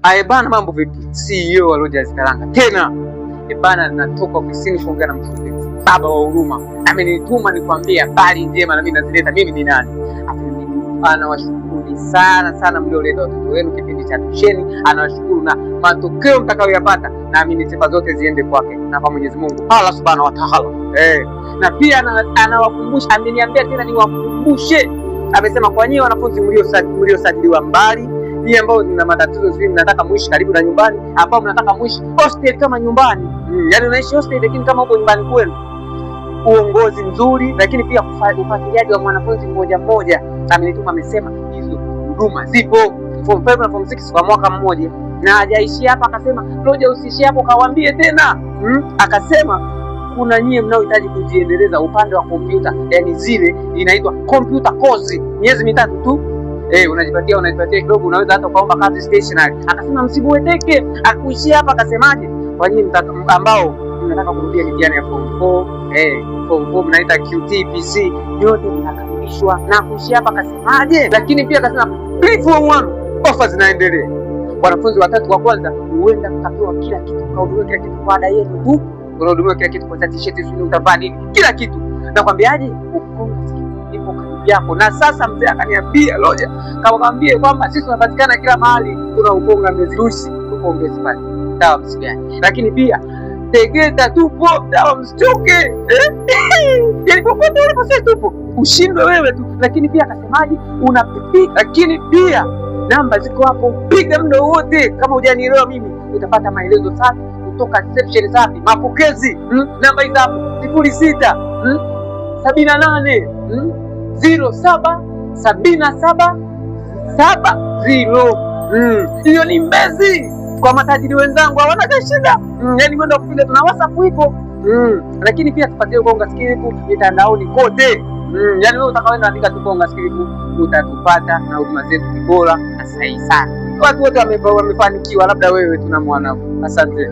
Bana, mambo vipi? CEO wa Rogers Karanga tena. Bana, natoka ofisini kuongea na mkurugenzi. Baba wa huruma amenituma nikwambie habari njema na mimi nazileta. Mimi ni nani? Anawashukuru sana mlioleta watoto wenu kipindi cha tusheni. Anawashukuru na matokeo mtakayoyapata, naamini sifa zote ziende kwake na kwa Mwenyezi Mungu Allah Subhanahu wa Ta'ala. Na pia anawakumbusha, ameniambia tena niwakumbushe. Amesema kwa nyinyi wanafunzi mliosajiliwa mbali, ni ambao mna matatizo sisi, mnataka muishi karibu na nyumbani, ambao mnataka muishi hostel kama nyumbani. Yaani unaishi hostel lakini kama uko nyumbani kwenu. Uongozi mzuri, lakini pia ufuatiliaji wa mwanafunzi mmoja mmoja. Amenituma, amesema hizo huduma zipo form 5 na form 6 kwa mwaka mmoja. Na hajaishia hapa, akasema Roja usiishie hapo, kawaambie tena. Akasema kuna nyie mnaohitaji kujiendeleza upande wa kompyuta, yani zile inaitwa computer course, miezi 3 tu. Unajipatia kidogo, unaweza hata ukaomba kazi stationary. Akasema msibueteke. Akuishia hapa, akasemaje? Kwa nyinyi ambao mnataka kurudia mitihani ya form 4, form 4 mnaita QTPC, yote mnakaribishwa. Na kuishia hapa, akasemaje? Lakini pia akasema form 1 offers zinaendelea. Wanafunzi watatu wa kwanza huenda mtapewa kila kitu, kahudumiwa kila kitu kwa ada yenu tu. Unahudumiwa kila kitu, kwa t-shirt, utavaa nini, kila kitu. Nakwambiaje, ipo karibu yako. Na sasa mzee akaniambia Roja, kawaambie kwamba sisi tunapatikana kila mahali. Kuna Ukonga, Mbezi Luisi, tupo Mbezi pale, dawa Msigani. Lakini pia Tegeta tupo, dawa Msichoke. Yaani popote ulipo sisi tupo, ushindwe wewe tu. Lakini pia akasemaje, unapiga. Lakini pia namba ziko hapo, piga muda wote. Kama hujanielewa mimi, utapata maelezo safi kutoka reception safi, mapokezi. Namba hizo hapo 06 78 07 77 70. Hiyo ni Mbezi. Kwa matajiri wenzangu hawana shida. Yaani mwendo kupiga, tuna WhatsApp ipo. Lakini pia tupatie Ukonga Skilifu mitandaoni kote. Yaani wewe utakaoenda andika tu Ukonga Skilifu utatupata, na huduma zetu ni bora na sahihi sana. Watu wote wamefanikiwa, labda wewe tunamwona. Asante.